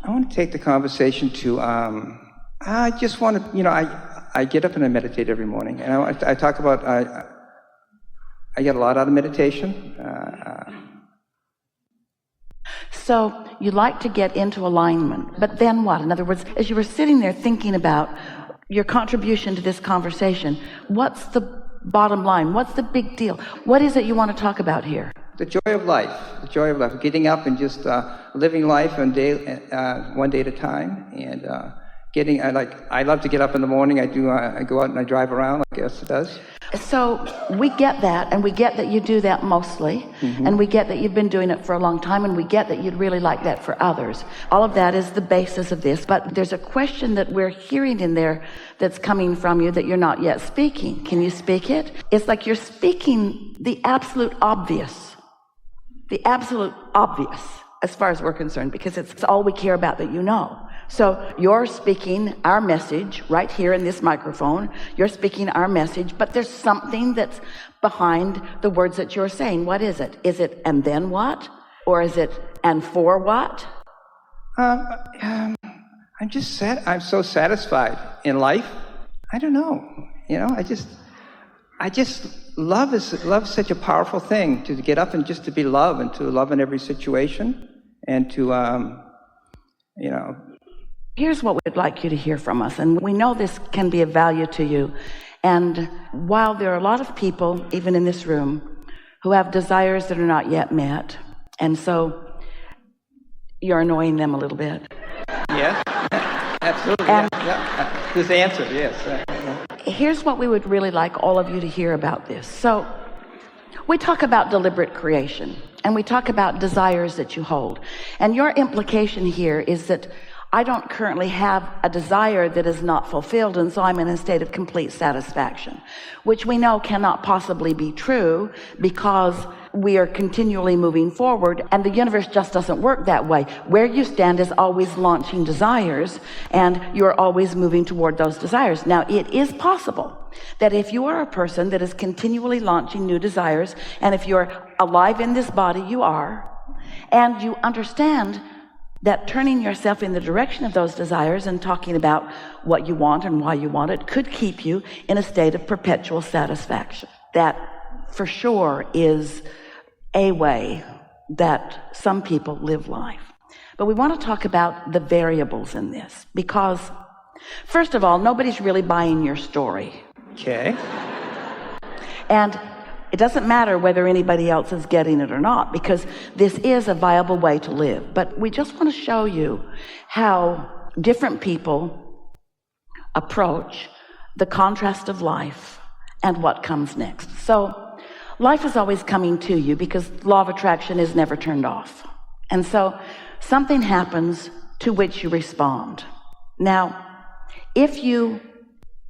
I want to take the conversation to, I just want to, I get up and I meditate every morning. And I talk about, I get a lot out of meditation. So you like to get into alignment, but then what? In other words, as you were sitting there thinking about your contribution to this conversation, what's the bottom line? What's the big deal? What is it you want to talk about here? The joy of life, getting up and just living life one day at a time, and I love to get up in the morning. I go out and I drive around like Esther does. So we get that, and we get that you do that mostly, and we get that you've been doing it for a long time, and we get that you'd really like that for others. All of that is the basis of this, but there's a question that we're hearing in there that's coming from you that you're not yet speaking. Can you speak it? It's like you're speaking the absolute obvious as far as we're concerned, because it's all we care about that you know. So you're speaking our message right here in this microphone. You're speaking our message, but there's something that's behind the words that you're saying. What is it? Is it and then what? Or is it and for what? I'm so satisfied in life. I don't know. Love is such a powerful thing, to get up and just to be love, and to love in every situation, and to Here's what we'd like you to hear from us, and we know this can be of value to you. And while there are a lot of people, even in this room, who have desires that are not yet met, and so you're annoying them a little bit. Yes, absolutely. Yeah. This answer, yes. Here's what we would really like all of you to hear about this. So we talk about deliberate creation, and we talk about desires that you hold. And your implication here is that I don't currently have a desire that is not fulfilled, and so I'm in a state of complete satisfaction, which we know cannot possibly be true, because we are continually moving forward, and the universe just doesn't work that way. Where you stand is always launching desires, and you're always moving toward those desires. Now, it is possible that if you are a person that is continually launching new desires, and if you're alive in this body, you are, and you understand that turning yourself in the direction of those desires and talking about what you want and why you want it could keep you in a state of perpetual satisfaction. That for sure is a way that some people live life. But we want to talk about the variables in this, because first of all, nobody's really buying your story. Okay. And it doesn't matter whether anybody else is getting it or not, because this is a viable way to live. But we just want to show you how different people approach the contrast of life and what comes next. So life is always coming to you, because law of attraction is never turned off. And so something happens to which you respond. Now, if you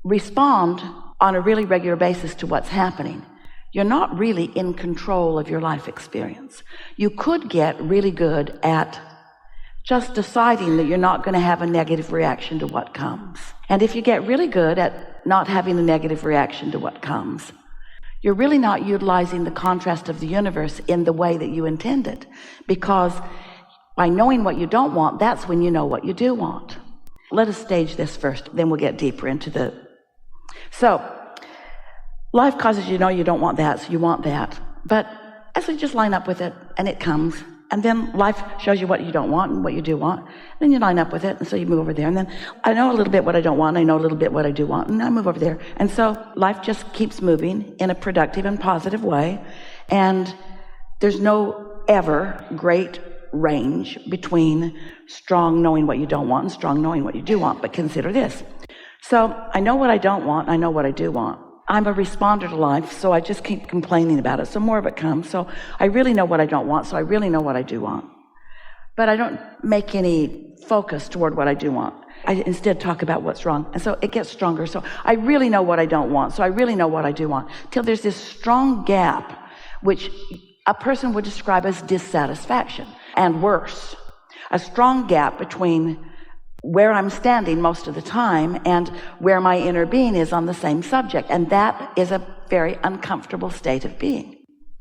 respond on a really regular basis to what's happening, you're not really in control of your life experience. You could get really good at just deciding that you're not going to have a negative reaction to what comes. And if you get really good at not having a negative reaction to what comes, you're really not utilizing the contrast of the universe in the way that you intended. Because by knowing what you don't want, that's when you know what you do want. Let us stage this first, then we'll get deeper into the... So, life causes you know you don't want that, so you want that. But as we just line up with it, and it comes, and then life shows you what you don't want and what you do want, then you line up with it, and so you move over there. And then I know a little bit what I don't want, I know a little bit what I do want, and I move over there. And so life just keeps moving in a productive and positive way, and there's no ever great range between strong knowing what you don't want and strong knowing what you do want. But consider this. So I know what I don't want, I know what I do want. I'm a responder to life, so I just keep complaining about it. So more of it comes. So I really know what I don't want, so I really know what I do want. But I don't make any focus toward what I do want. I instead talk about what's wrong. And so it gets stronger. So I really know what I don't want, so I really know what I do want. Till there's this strong gap, which a person would describe as dissatisfaction. And worse, a strong gap between where I'm standing most of the time and where my inner being is on the same subject. And that is a very uncomfortable state of being.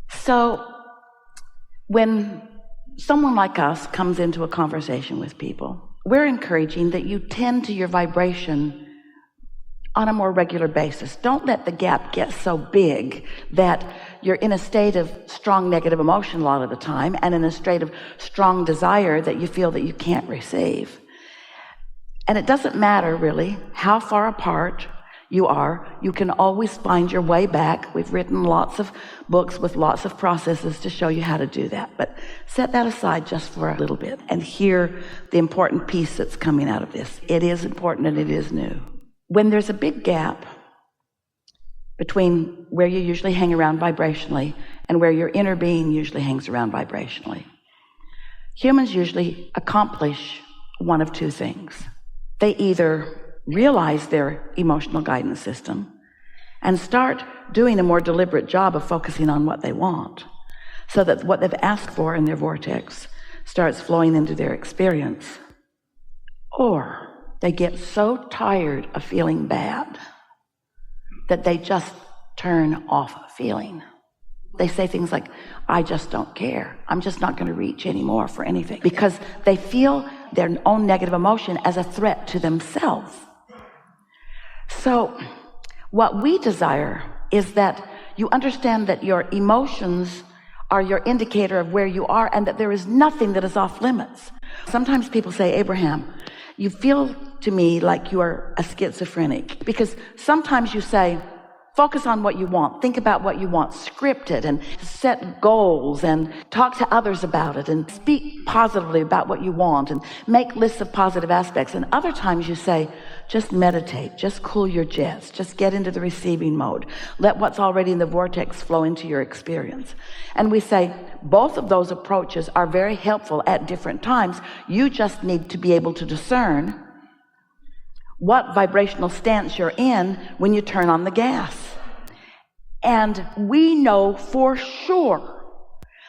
So when someone like us comes into a conversation with people, we're encouraging that you tend to your vibration on a more regular basis. Don't let the gap get so big that you're in a state of strong negative emotion a lot of the time and in a state of strong desire that you feel that you can't receive. And it doesn't matter really how far apart you are. You can always find your way back. We've written lots of books with lots of processes to show you how to do that. But set that aside just for a little bit and hear the important piece that's coming out of this. It is important and it is new. When there's a big gap between where you usually hang around vibrationally and where your inner being usually hangs around vibrationally, humans usually accomplish one of two things. They either realize their emotional guidance system and start doing a more deliberate job of focusing on what they want, so that what they've asked for in their vortex starts flowing into their experience, or they get so tired of feeling bad that they just turn off feeling. They say things like, I just don't care. I'm just not going to reach anymore for anything, because they feel their own negative emotion as a threat to themselves. So what we desire is that you understand that your emotions are your indicator of where you are and that there is nothing that is off limits. Sometimes people say, Abraham, you feel to me like you are a schizophrenic, because sometimes you say, focus on what you want, think about what you want, script it and set goals and talk to others about it and speak positively about what you want and make lists of positive aspects. And other times you say, just meditate, just cool your jets, just get into the receiving mode. Let what's already in the vortex flow into your experience. And we say both of those approaches are very helpful at different times. You just need to be able to discern what vibrational stance you're in when you turn on the gas. And we know for sure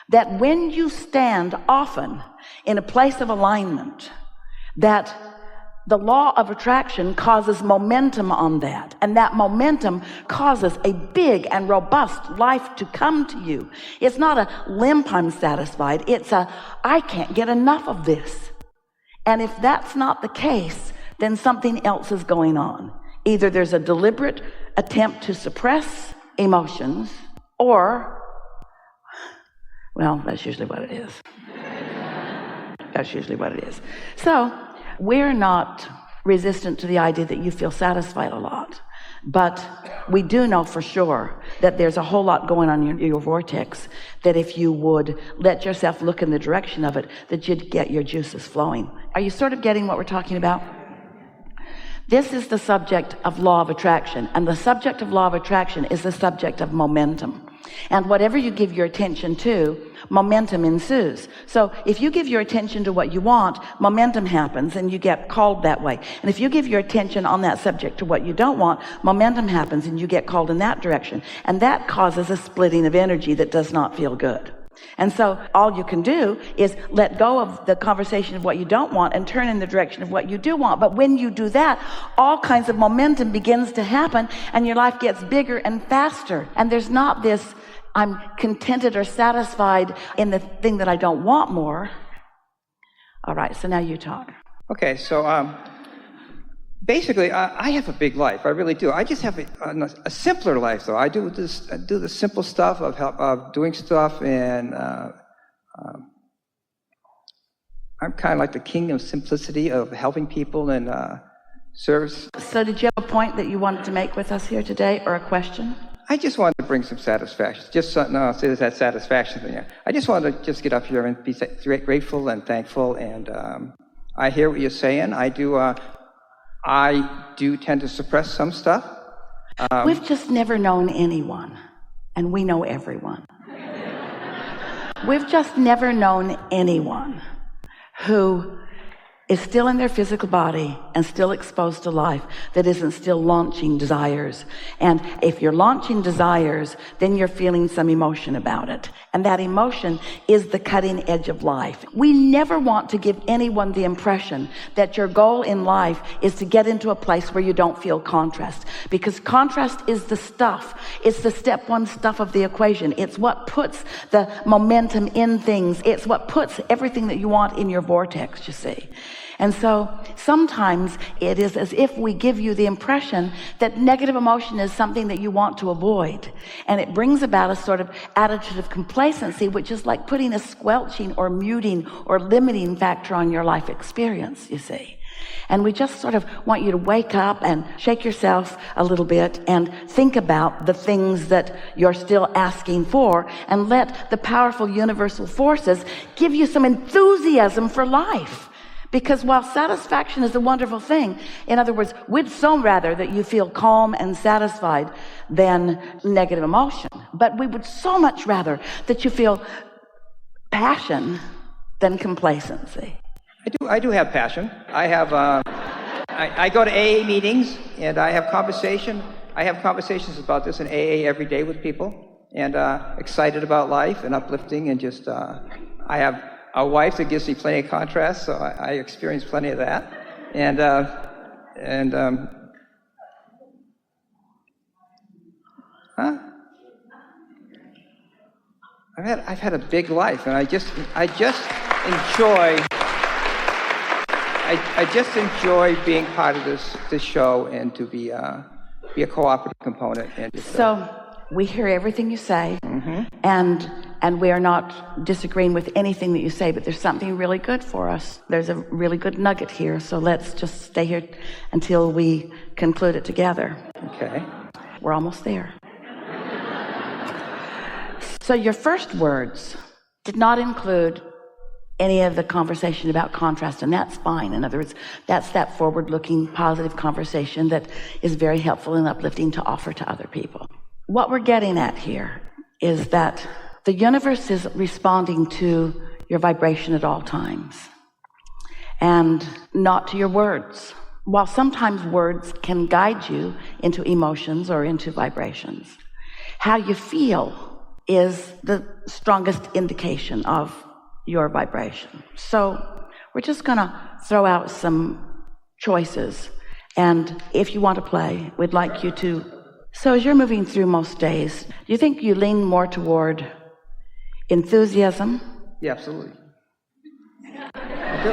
that when you stand often in a place of alignment, that the law of attraction causes momentum on that, and that momentum causes a big and robust life to come to you. It's not a limp, I'm satisfied. It's a, I can't get enough of this. And if that's not the case, then something else is going on. Either there's a deliberate attempt to suppress emotions, or, well, that's usually what it is. That's usually what it is. So we're not resistant to the idea that you feel satisfied a lot, but we do know for sure that there's a whole lot going on in your vortex, that if you would let yourself look in the direction of it, that you'd get your juices flowing. Are you sort of getting what we're talking about? This is the subject of law of attraction, and the subject of law of attraction is the subject of momentum. And whatever you give your attention to, momentum ensues. So if you give your attention to what you want, momentum happens and you get called that way. And if you give your attention on that subject to what you don't want, momentum happens and you get called in that direction. And that causes a splitting of energy that does not feel good. And so all you can do is let go of the conversation of what you don't want and turn in the direction of what you do want. But when you do that, all kinds of momentum begins to happen and your life gets bigger and faster. And there's not this, I'm contented or satisfied in the thing that I don't want more. All right, so now you talk. Okay, so basically, I have a big life. I really do. I just have a simpler life, though. I do the simple stuff of doing stuff, and I'm kind of like the king of simplicity of helping people and service. So did you have a point that you wanted to make with us here today, or a question? I just wanted to bring some satisfaction. Just no, say that satisfaction thing. I just wanted to just get up here and be grateful and thankful. And I hear what you're saying. I do tend to suppress some stuff. We've just never known anyone, and we know everyone. We've just never known anyone who is still in their physical body and still exposed to life that isn't still launching desires. And if you're launching desires, then you're feeling some emotion about it. And that emotion is the cutting edge of life. We never want to give anyone the impression that your goal in life is to get into a place where you don't feel contrast. Because contrast is the stuff. It's the step one stuff of the equation. It's what puts the momentum in things. It's what puts everything that you want in your vortex, you see. And so sometimes it is as if we give you the impression that negative emotion is something that you want to avoid. And it brings about a sort of attitude of complacency, which is like putting a squelching or muting or limiting factor on your life experience, you see. And we just sort of want you to wake up and shake yourself a little bit and think about the things that you're still asking for, and let the powerful universal forces give you some enthusiasm for life. Because while satisfaction is a wonderful thing, in other words, we'd so rather that you feel calm and satisfied than negative emotion. But we would so much rather that you feel passion than complacency. I do have passion. I have, I go to AA meetings, and I have conversations about this in AA every day with people, and excited about life and uplifting, and just, I have a wife that gives me plenty of contrast, so I experience plenty of that, and I've had a big life, and I just enjoy being part of this show, and to be a cooperative component. And just, so we hear everything you say, and we are not disagreeing with anything that you say, but there's something really good for us. There's a really good nugget here, so let's just stay here until we conclude it together. Okay. We're almost there. So your first words did not include any of the conversation about contrast, and that's fine. In other words, that's that forward-looking, positive conversation that is very helpful and uplifting to offer to other people. What we're getting at here is that the universe is responding to your vibration at all times, and not to your words. While sometimes words can guide you into emotions or into vibrations, how you feel is the strongest indication of your vibration. So we're just going to throw out some choices, and if you want to play, we'd like you to. So as you're moving through most days, do you think you lean more toward enthusiasm? Yeah, absolutely. I do.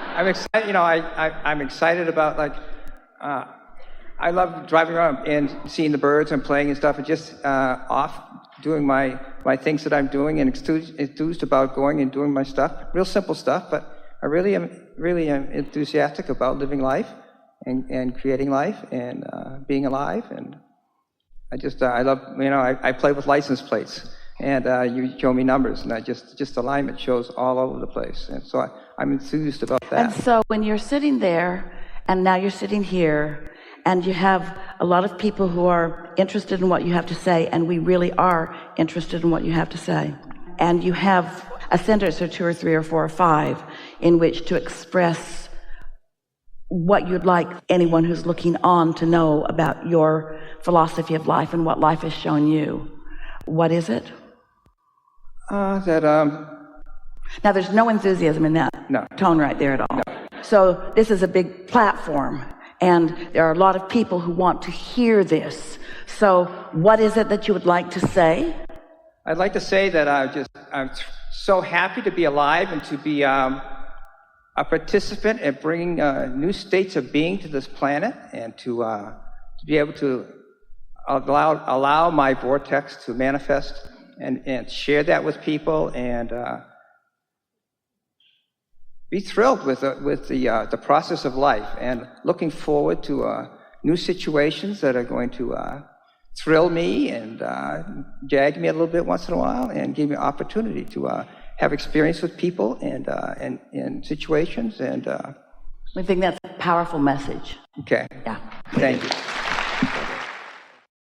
I'm excited. I'm excited about, like, I love driving around and seeing the birds and playing and stuff, and just off doing my things that I'm doing, and enthused about going and doing my stuff. Real simple stuff, but I really am enthusiastic about living life and creating life and being alive. And I love, I play with license plates, and you show me numbers, and just alignment shows all over the place. And so I'm enthused about that. And so when you're sitting there, and now you're sitting here, and you have a lot of people who are interested in what you have to say, and we really are interested in what you have to say. And you have a sentence or two or three or four or five in which to express what you'd like anyone who's looking on to know about your philosophy of life and what life has shown you. What is it? Now, there's no enthusiasm in that tone right there at all. No. So this is a big platform, and there are a lot of people who want to hear this. So what is it that you would like to say? I'd like to say that I'm so happy to be alive, and to be a participant in bringing new states of being to this planet, and to be able to allow my vortex to manifest and share that with people, and be thrilled with the process of life, and looking forward to new situations that are going to thrill me and jag me a little bit once in a while, and give me opportunity to have experience with people and situations. And we think that's a powerful message. Okay. Yeah. Thank you.